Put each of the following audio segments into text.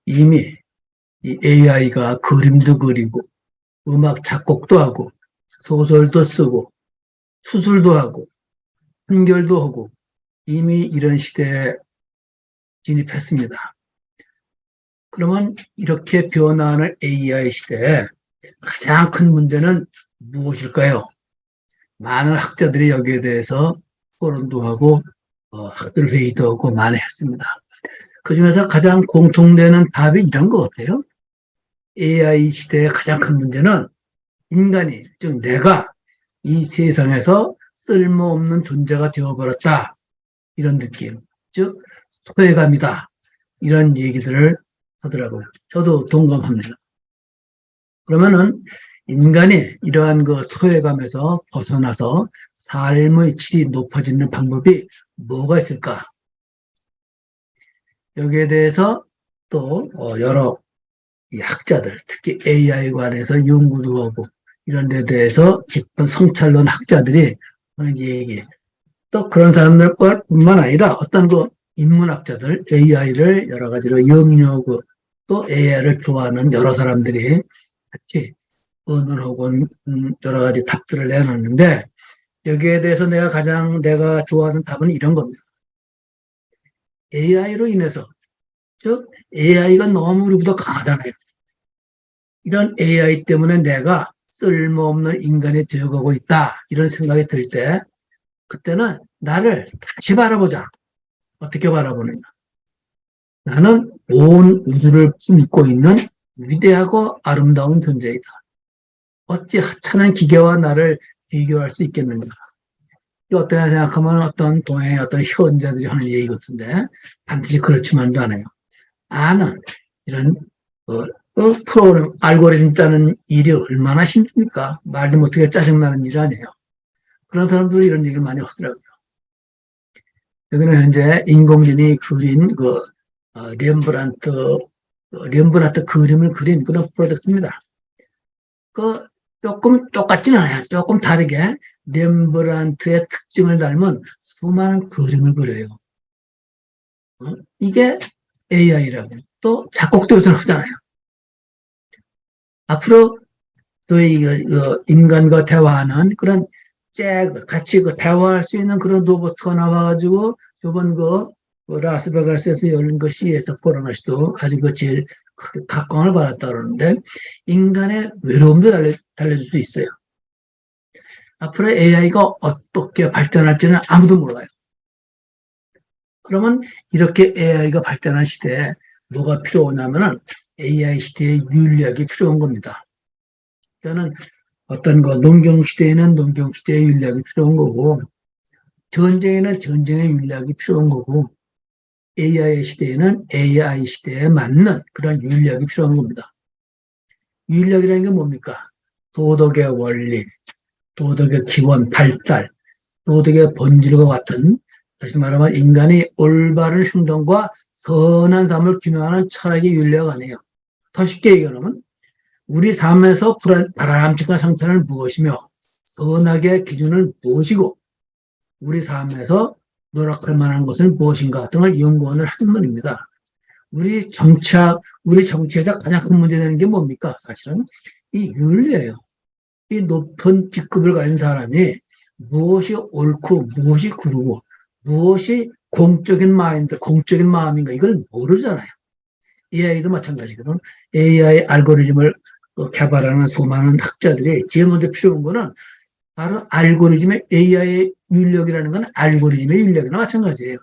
이미 이 AI가 그림도 그리고 음악 작곡도 하고 소설도 쓰고 수술도 하고 판결도 하고 이미 이런 시대에 진입했습니다. 그러면 이렇게 변화하는 AI 시대에 가장 큰 문제는 무엇일까요? 많은 학자들이 여기에 대해서 토론도 하고 학술 회의도 하고 많이 했습니다. 그중에서 가장 공통되는 답이 이런 것 같아요. AI 시대의 가장 큰 문제는 인간이, 즉 내가 이 세상에서 쓸모없는 존재가 되어버렸다. 이런 느낌, 즉 소외감이다. 이런 얘기들을 하더라고요. 저도 동감합니다. 그러면은 인간이 이러한 그 소외감에서 벗어나서 삶의 질이 높아지는 방법이 뭐가 있을까? 여기에 대해서 또 여러 학자들, 특히 AI 관해서 연구도 하고 이런 데 대해서 깊은 성찰론 학자들이 하는 얘기. 또 그런 사람들 뿐만 아니라 어떤 그 인문학자들, AI를 여러 가지로 염려하고 또 AI를 좋아하는 여러 사람들이 같이 의논하고 여러 가지 답들을 내놨는데 여기에 대해서 내가 좋아하는 답은 이런 겁니다. AI로 인해서, 즉 AI가 너무 우리보다 강하잖아요. 이런 AI 때문에 내가 쓸모없는 인간이 되어가고 있다. 이런 생각이 들 때 그때는 나를 다시 바라보자. 어떻게 바라보느냐. 나는 온 우주를 품고 있는 위대하고 아름다운 존재이다. 어찌 하찮은 기계와 나를 비교할 수 있겠는가. 어떻게 생각하면 어떤 동양의 어떤 현자들이 하는 얘기 같은데 반드시 그렇지만도 않아요. 나는 이런 프로그램, 알고리즘 짜는 일이 얼마나 힘듭니까? 말도 못하게 짜증나는 일 아니에요. 그런 사람들이 이런 얘기를 많이 하더라고요. 여기는 현재 인공지능이 그린 렘브란트 그림을 그린 그런 프로젝트입니다. 조금 똑같지는 않아요. 조금 다르게 렘브란트의 특징을 닮은 수많은 그림을 그려요. 이게 AI라고. 또 작곡도 요즘 하잖아요. 앞으로 저희 인간과 대화하는 그런 같이 대화할 수 있는 그런 로봇가 나와가지고 이번 라스베가스에서 열린 CES 포럼에서도 아주 제일 각광을 받았다 그러는데 인간의 외로움도 달래줄 수 있어요. 앞으로 AI가 어떻게 발전할지는 아무도 몰라요. 그러면 이렇게 AI가 발전한 시대에 뭐가 필요하냐면은 AI 시대의 윤리학이 필요한 겁니다. 그러니까 어떤 농경시대에는 농경시대의 윤리학이 필요한 거고 전쟁에는 전쟁의 윤리학이 필요한 거고 AI 시대에는 AI 시대에 맞는 그런 윤리학이 필요한 겁니다. 윤리학이라는 게 뭡니까? 도덕의 원리, 도덕의 기원, 발달, 도덕의 본질과 같은 다시 말하면 인간이 올바른 행동과 선한 삶을 규명하는 철학의 윤리학 아니에요. 더 쉽게 얘기하면 우리 삶에서 바람직한 상태는 무엇이며 선악의 기준은 무엇이고 우리 삶에서 노력할 만한 것은 무엇인가 등을 연구하는 학문입니다. 우리 정치에서 가장 큰 문제되는 게 뭡니까? 사실은 이 윤리예요. 이 높은 직급을 가진 사람이 무엇이 옳고 무엇이 그르고 무엇이 공적인 마음인가 이걸 모르잖아요. AI도 마찬가지거든. AI 알고리즘을 개발하는 수많은 학자들이 제일 먼저 필요한 거는 바로 알고리즘의 AI의 윤력이라는 건 알고리즘의 윤력이나 마찬가지예요.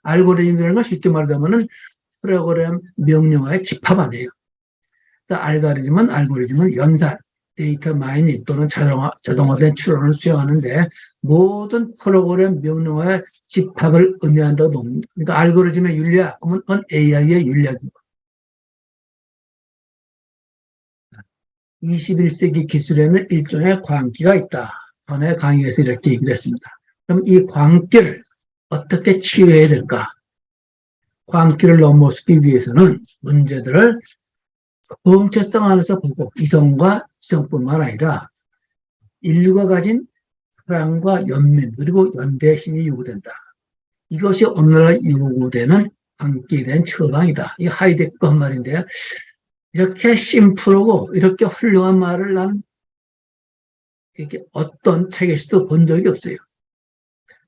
알고리즘이라는 건 쉽게 말하자면은 프로그램 명령어의 집합 아니에요. 알고리즘은 연산, 데이터 마이닝 또는 자동화된 추론을 수행하는데 모든 프로그램 명령어의 집합을 의미한다고 봅니다. 그러니까 알고리즘의 윤리학, 그러면 AI의 윤리학입니다. 21세기 기술에는 일종의 광기가 있다. 전에 강의에서 이렇게 얘기를 했습니다. 그럼 이 광기를 어떻게 치유해야 될까? 광기를 넘어서기 위해서는 문제들을 정체성 안에서 보고 이성과 지성뿐만 아니라 인류가 가진 사랑과 연민 그리고 연대의 힘이 요구된다. 이것이 오늘날 요구되는 함께 된 처방이다. 이 하이데거 한 말인데 이렇게 심플하고 이렇게 훌륭한 말을 나는 이렇게 어떤 책에서도 본 적이 없어요.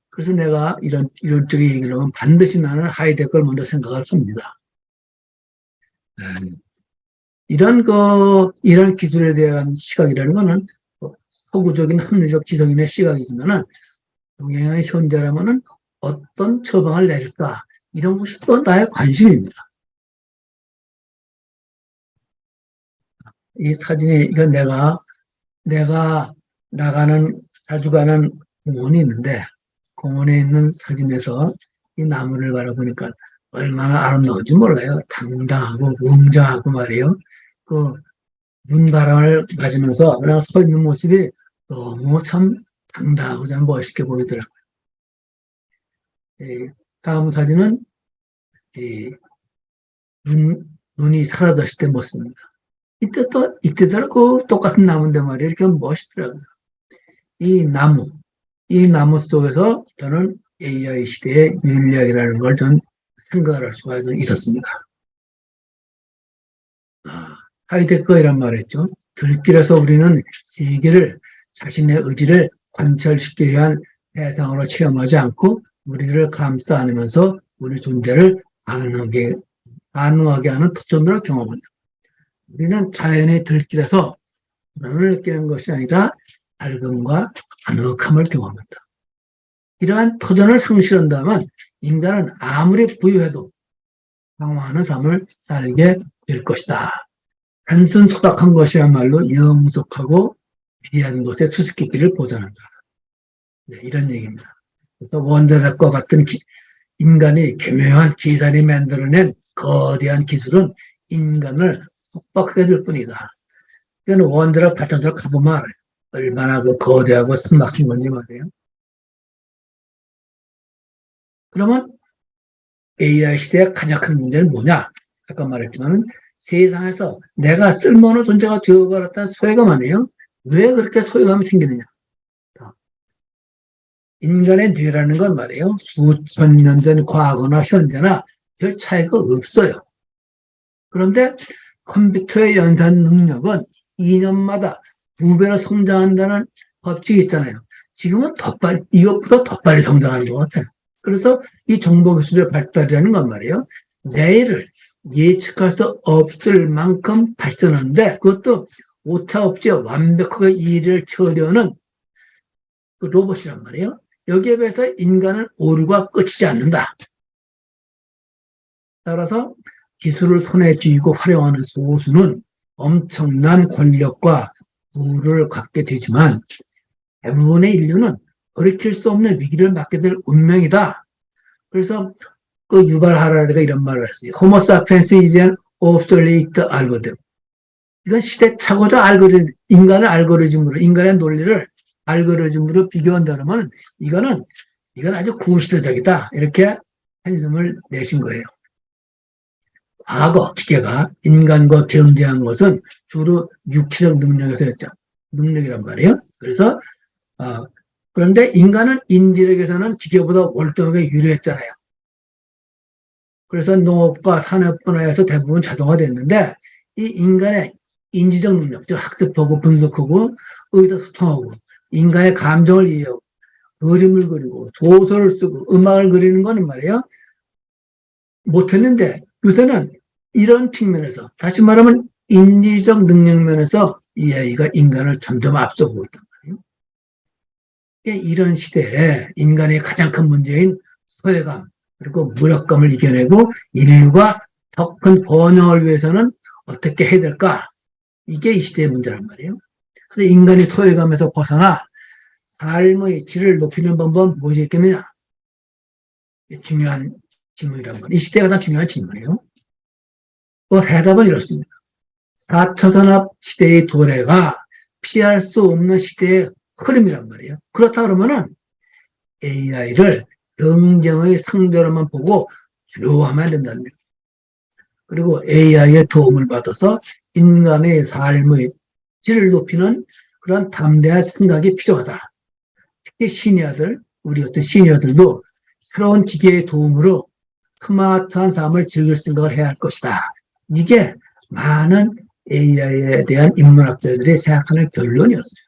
그래서 내가 이런 쪽의 얘기를 하면 반드시 나는 하이데거를 먼저 생각을 합니다. 이런 기술에 대한 시각이라는 거는 서구적인 합리적 지성인의 시각이지만은 동양의 현재라면은 어떤 처방을 내릴까 이런 것이 또 나의 관심입니다. 이 사진이 이건 내가 자주 가는 공원이 있는데 공원에 있는 사진에서 이 나무를 바라보니까 얼마나 아름다운지 몰라요. 당당하고 웅장하고 말이에요. 그 눈바람을 맞으면서 그냥 서 있는 모습이 너무 참 당당하고 참 멋있게 보이더라고요. 다음 사진은 눈이 사라졌을 때 모습입니다. 이때도 똑같은 나무인데 말이에요. 이렇게 멋있더라고요. 이 나무 속에서 저는 AI 시대의 윤리학이라는 걸 전 생각을 할 수가 있었습니다. 하이데거이란 말했죠. 들길에서 우리는 세계를 자신의 의지를 관철시키기 위한 대상으로 체험하지 않고 우리를 감싸 안으면서 우리 존재를 가능하게 하는 특전으로 경험한다. 우리는 자연의 들길에서 불안을 느끼는 것이 아니라 밝음과 아늑함을 경험한다. 이러한 터전을 상실한다면 인간은 아무리 부유해도 방황하는 삶을 살게 될 것이다. 단순 소박한 것이야말로 영속하고 비리한 것의 수수께끼를 보존한다. 네, 이런 얘기입니다. 그래서 원자력과 같은 인간이 교묘한 계산이 만들어낸 거대한 기술은 인간을 속박하게 될 뿐이다. 그러니까 원자력 발전소를 가보면 알아요. 얼마나 그 거대하고 선박한 건지 말이에요. 그러면 AI 시대의 가장 큰 문제는 뭐냐? 아까 말했지만 세상에서 내가 쓸모없는 존재가 되어버렸다는 소외감 아니에요? 왜 그렇게 소외감이 생기느냐? 인간의 뇌라는 건 말이에요. 수천 년 전 과거나 현재나 별 차이가 없어요. 그런데 컴퓨터의 연산 능력은 2년마다 2배로 성장한다는 법칙이 있잖아요. 지금은 이것보다 더 빨리 성장하는 것 같아요. 그래서 이 정보기술의 발달이라는 건 말이에요. 내일을 예측할 수 없을 만큼 발전하는데 그것도 오차없이 완벽하게 일을 처리하는 그 로봇이란 말이에요. 여기에 비해서 인간은 오류가 끝이지 않는다. 따라서 기술을 손에 쥐고 활용하는 소수는 엄청난 권력과 부를 갖게 되지만 대부분의 인류는 돌이킬 수 없는 위기를 맞게 될 운명이다. 그래서 그 유발 하라리가 이런 말을 했어요. Homo sapiens is an obsolete algorithm. 이건 시대착오죠. 인간의 논리를 알고리즘으로 비교한다면 이건 아주 구시대적이다. 이렇게 한숨을 내신 거예요. 과거 기계가 인간과 경쟁한 것은 주로 육체적 능력에서였죠. 능력이란 말이에요. 그래서 그런데 인간은 인지력에서는 기계보다 월등하게 유리했잖아요. 그래서 농업과 산업 분야에서 대부분 자동화됐는데 이 인간의 인지적 능력, 즉 학습하고 분석하고 의사소통하고 인간의 감정을 이해하고 그림을 그리고 소설을 쓰고 음악을 그리는 거는 말이에요. 못했는데 요새는 이런 측면에서 다시 말하면 인지적 능력 면에서 이 아이가 인간을 점점 앞서고 있단 말이에요. 이런 시대에 인간의 가장 큰 문제인 소외감 그리고 무력감을 이겨내고 인류가 더 큰 번영을 위해서는 어떻게 해야 될까? 이게 이 시대의 문제란 말이에요. 그래서 인간이 소외감에서 벗어나 삶의 질을 높이는 방법은 무엇이 있겠느냐? 중요한 질문이란 말이에요. 이 시대가 가장 중요한 질문이에요. 그 해답은 이렇습니다. 4차 산업 시대의 도래가 피할 수 없는 시대의 흐름이란 말이에요. 그렇다 그러면은 AI를 경쟁의 상대로만 보고 두려워하면 안 된다는 거예요. 그리고 AI의 도움을 받아서 인간의 삶의 질을 높이는 그런 담대한 생각이 필요하다. 특히 시니어들, 우리 어떤 시니어들도 새로운 기계의 도움으로 스마트한 삶을 즐길 생각을 해야 할 것이다. 이게 많은 AI에 대한 인문학자들이 생각하는 결론이었어요.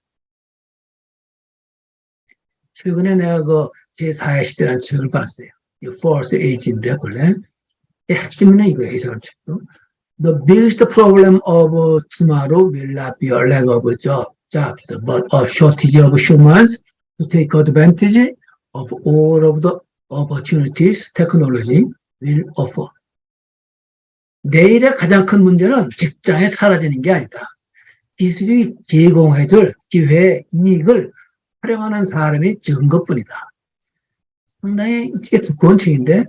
최근에 내가 그 제4의 시대라는 책을 봤어요. 이 Fourth Age인데 원래 핵심은 이거예요. 이 사람 책도. The biggest problem of tomorrow will not be a lack of jobs, but a shortage of humans to take advantage of all of the opportunities technology will offer. 내일의 가장 큰 문제는 직장에 사라지는 게 아니다. 기술이 제공해줄 기회의 이익을 활용하는 사람이 적은 것뿐이다. 상당히 이게 두꺼운 책인데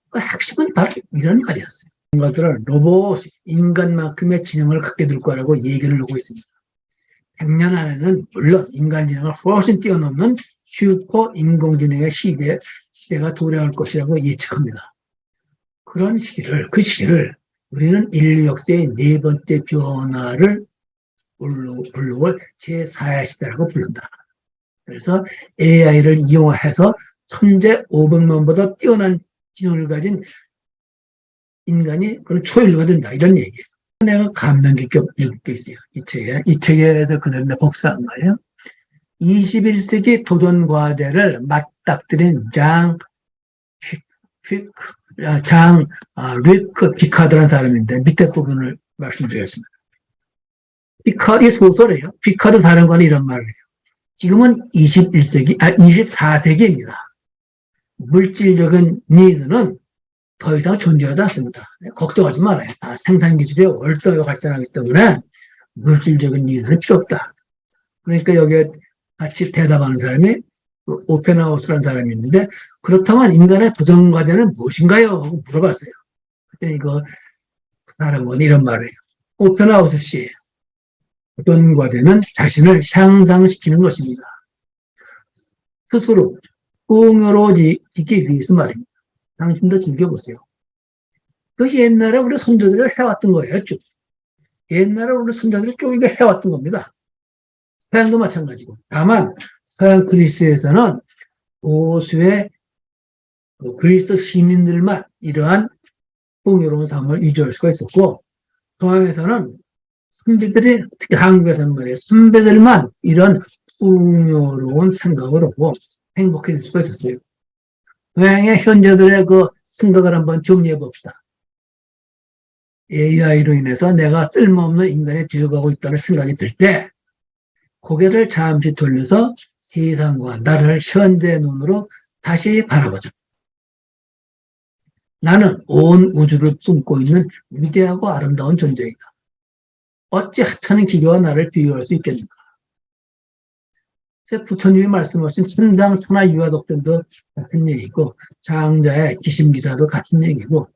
그 핵심은 바로 이런 말이었어요. 것들은 로봇이 인간만큼의 지능을 갖게 될 거라고 얘기를 하고 있습니다. 100년 안에는 물론 인간지능을 훨씬 뛰어넘는 슈퍼 인공지능의 시대가 도래할 것이라고 예측합니다. 그 시기를 우리는 인류 역사의 네 번째 변화를 부르고 제4의 시대라고 부른다. 그래서 AI를 이용해서 천재 500만보다 뛰어난 지능을 가진 인간이 그런 초인류가 된다. 이런 얘기예요. 내가 감명 깊게 읽은 게 있어요. 이 책에서 그대로 복사한 거예요. 21세기 도전 과제를 맞닥뜨린 리크 피카드라는 사람인데 밑에 부분을 말씀드리겠습니다. 피카드 소설이에요. 피카드 사령관이 이런 말을 해요. 지금은 24세기입니다. 물질적인 니드는 더 이상 존재하지 않습니다. 걱정하지 말아요. 생산기술이 월등하게 발전하기 때문에 물질적인 니드는 필요 없다. 그러니까 여기에 같이 대답하는 사람이 오펜하우스라는 사람이 있는데 그렇다면 인간의 도전 과제는 무엇인가요? 하고 물어봤어요. 그때 그 사람은 이런 말을 해요. 오펜하우스 씨, 도전 과제는 자신을 향상시키는 것입니다. 스스로 풍요로워지기 위해서 말입니다. 당신도 즐겨보세요. 그 옛날에 우리 선조들이 해왔던 거예요, 쭉. 옛날에 우리 선조들이 쭉 이거 해왔던 겁니다. 서양도 마찬가지고. 다만, 서양 그리스에서는 보수의 그리스 시민들만 이러한 풍요로운 삶을 유지할 수가 있었고, 동양에서는 선비들이, 특히 한국에서는 말이에요. 선배들만 이런 풍요로운 생각을 하고 행복해질 수가 있었어요. 동양의 현재들의 그 생각을 한번 정리해 봅시다. AI로 인해서 내가 쓸모없는 인간이 되어가고 있다는 생각이 들 때 고개를 잠시 돌려서 세상과 나를 현재 눈으로 다시 바라보자. 나는 온 우주를 품고 있는 위대하고 아름다운 존재이다. 어찌 하찮은 기계와 나를 비교할 수 있겠는가? 부처님이 말씀하신 천당 천하 유화독전도 같은 얘기고 장자의 기심기사도 같은 얘기고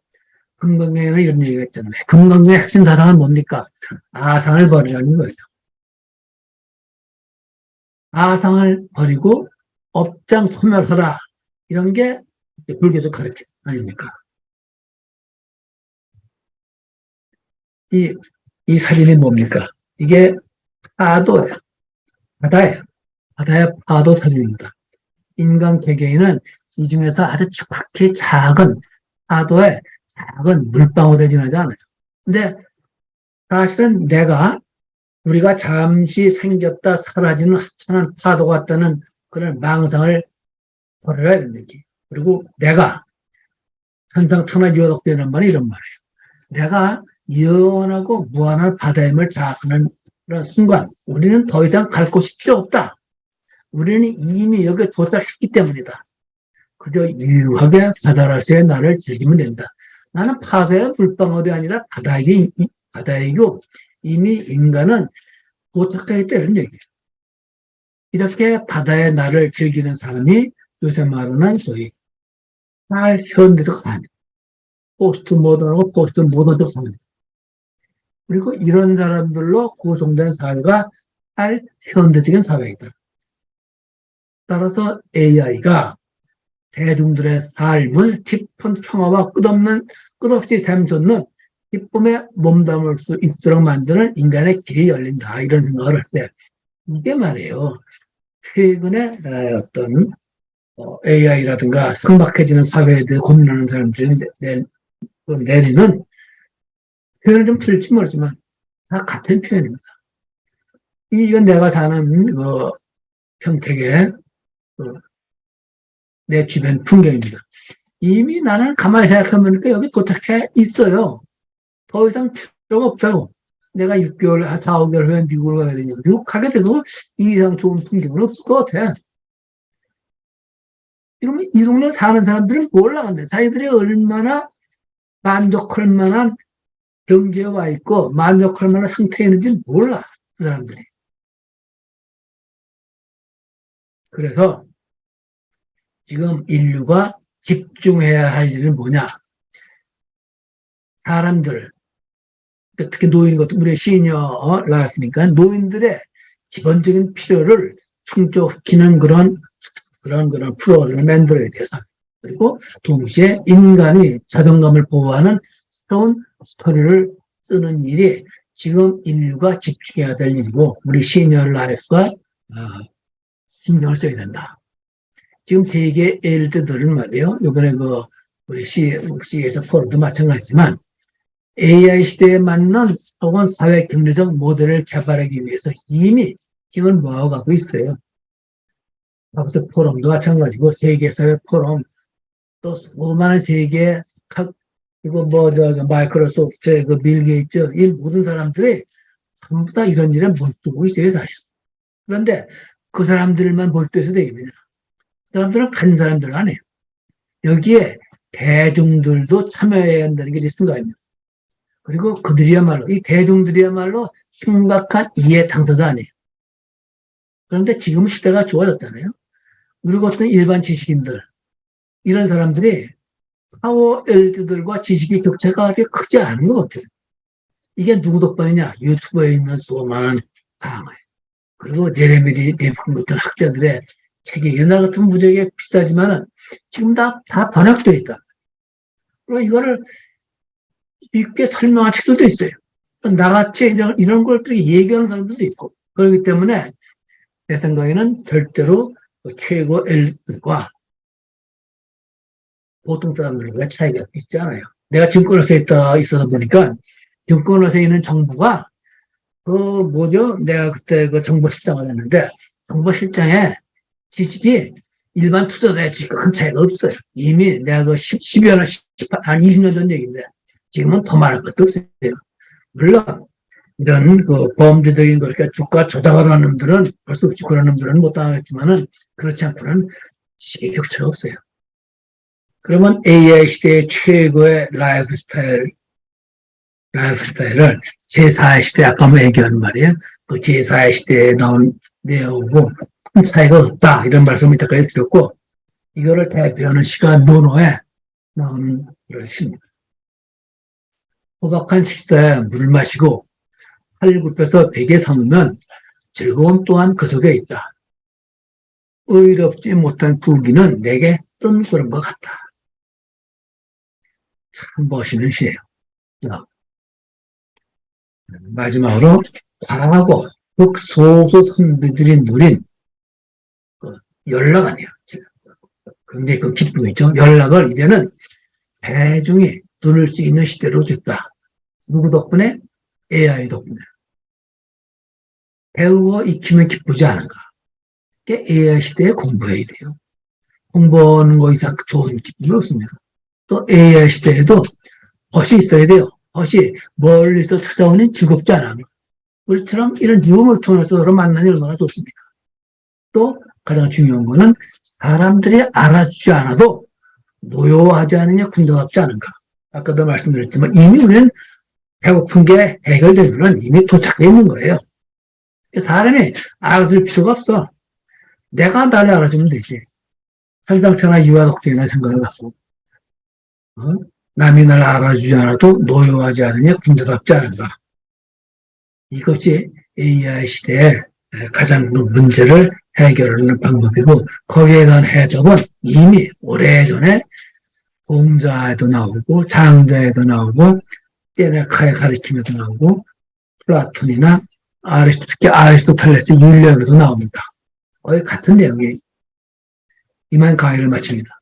금강경에는 이런 얘기가 있잖아요. 금강경의 핵심 사상은 뭡니까? 아상을 버리라는 거예요. 아상을 버리고 업장 소멸하라. 이런 게 불교적 가르침 아닙니까? 이 사진이 뭡니까? 이게 파도예요. 바다예요. 바다의 파도 사진입니다. 인간 개개인은 이 중에서 아주 지극히 작은 파도에 작은 물방울에 지나지 않아요. 근데 사실은 우리가 잠시 생겼다 사라지는 하찮은 파도 같다는 그런 망상을 버려야 되는 얘기. 그리고 내가 천상천하유화독되는 말이 이런 말이에요. 내가 영원하고 무한한 바다임을 자각하는 그런 순간 우리는 더 이상 갈 곳이 필요 없다. 우리는 이미 여기에 도착했기 때문이다. 그저 유유하게 바다라서의 나를 즐기면 된다. 나는 파도의 물방울이 아니라 바다이고 이미 인간은 도착해 있다는 얘기예요. 이렇게 바다의 나를 즐기는 사람이 요새 말하는 소위 현대적 사람입니다. 포스트 모던하고 포스트 모던적 사람입니다. 그리고 이런 사람들로 구성된 사회가 현대적인 사회이다. 따라서 AI가 대중들의 삶을 깊은 평화와 끝없이 샘솟는 기쁨에 몸담을 수 있도록 만드는 인간의 길이 열린다. 이런 생각을 할 때, 이게 말이에요. 최근에 어떤 AI라든가 상박해지는 사회에 대해 고민하는 사람들이 내리는 표현을 좀 틀릴지 모르지만 다 같은 표현입니다. 이건 내가 사는 평택의 내 주변 풍경입니다. 이미 나는 가만히 생각하면 여기 도착해 있어요. 더 이상 필요가 없다고. 내가 6개월, 한 4, 5개월 후에 미국을 가게 되냐. 미국 가게 돼도 이 이상 좋은 풍경은 없을 것 같아. 이러면 이 동네 사는 사람들은 몰라간대. 자기들이 얼마나 만족할 만한 경제에 와 있고 만족할 만한 상태에 있는지 몰라. 그 사람들이. 그래서 지금 인류가 집중해야 할 일은 뭐냐. 사람들, 특히 노인 같은 우리 시니어 라이프니까 노인들의 기본적인 필요를 충족시키는 그런 프로그램을 만들어야 돼서 그리고 동시에 인간이 자존감을 보호하는 새로운 스토리를 쓰는 일이 지금 인류가 집중해야 될 일이고 우리 시니어 라이프가 신경을 써야 된다. 지금 세계 엘드들은 말이에요. 이번에 우리 C에서 포럼도 마찬가지지만 AI 시대에 맞는 새로운 사회 경제적 모델을 개발하기 위해서 이미 힘을 모아가고 있어요. 다보스 포럼도 마찬가지고 세계사회 포럼 또 수많은 세계 그리고 마이크로소프트의 빌 게이츠 이 모든 사람들이 전부 다 이런 일에 몰두고 있어요 사실. 그런데 그 사람들만 몰두해서 되겠느냐? 그 사람들은 간 사람들 아니에요. 여기에 대중들도 참여해야 한다는 게 제 생각입니다. 그리고 그들이야말로 이 대중들이야말로 심각한 이해 당사자 아니에요. 그런데 지금 시대가 좋아졌잖아요. 그리고 어떤 일반 지식인들 이런 사람들이 파워 엘드들과 지식의 격차가 그렇게 크지 않은 것 같아요. 이게 누구 덕분이냐? 유튜브에 있는 수많은 강의 그리고 제레미 리프 같은 학자들의 책이 옛날 같으면 무지하게 비싸지만은 지금 다 번역되어 있다. 그리고 이거를 쉽게 설명한 책들도 있어요. 나같이 이런 걸 얘기하는 사람들도 있고 그렇기 때문에 내 생각에는 절대로 최고 엘리트과 보통 사람들과 차이가 있지 않아요. 내가 증권회사에 있어서 보니까 증권회사에 있는 정보가 내가 그때 정보실장을 했는데 정보실장의 지식이 일반 투자자의 지식과 큰 차이가 없어요. 이미 내가 10여 년, 한 20년 전 얘기인데 지금은 더 말할 것도 없어요. 물론 이런 범죄적인 거, 그러니까 주가 조작을 하는 놈들은 할 수 없지. 그런 놈들은 못 당하겠지만은 그렇지 않고는 지식의 격차가 없어요. 그러면 AI 시대의 최고의 라이프 스타일을 제4의 시대, 아까 얘기한 말이에요. 그 제4의 시대에 나온 내용하고 큰 차이가 없다. 이런 말씀을 이때까지 드렸고, 이거를 대표하는 시가 논어에 나오는 그런 시입니다. 호박한 식사에 물 마시고 팔 굽혀서 베개 삼으면 즐거움 또한 그 속에 있다. 의롭지 못한 부귀는 내게 뜬구름 것 같다. 참 멋있는 시예요. 마지막으로 과거 극소수 선비들이 누린 연락 아니에요. 굉장히 그 기쁨이죠. 연락을 이제는 대중이 누릴 수 있는 시대로 됐다. 누구 덕분에? AI 덕분에. 배우고 익히면 기쁘지 않은가. AI 시대에 공부해야 돼요. 공부하는 거 이상 좋은 기쁨이 없습니다. 또 AI 시대에도 벗이 있어야 돼요. 벗이 멀리서 찾아오니 즐겁지 않아. 우리처럼 이런 유흥을 통해서 서로 만나니 얼마나 좋습니까? 또 가장 중요한 거는 사람들이 알아주지 않아도 노여워하지 않으냐 군더갑지 않은가. 아까도 말씀드렸지만 이미 우리는 배고픈 게 해결되면 이미 도착해 있는 거예요. 사람이 알아줄 필요가 없어. 내가 나를 알아주면 되지. 살상차나 유아독증이나 생각을 갖고 남이 나를 알아주지 않아도 노여워하지 않으냐 군더답지 않은가. 이것이 AI 시대의 가장 큰 문제를 해결하는 방법이고 거기에 대한 해답은 이미 오래전에 공자에도 나오고 장자에도 나오고 세네카의 가르침에도 나오고 플라톤이나 특히 아리스토텔레스 윤리학에도 나옵니다. 거의 같은 내용이에요. 이만 강의를 마칩니다.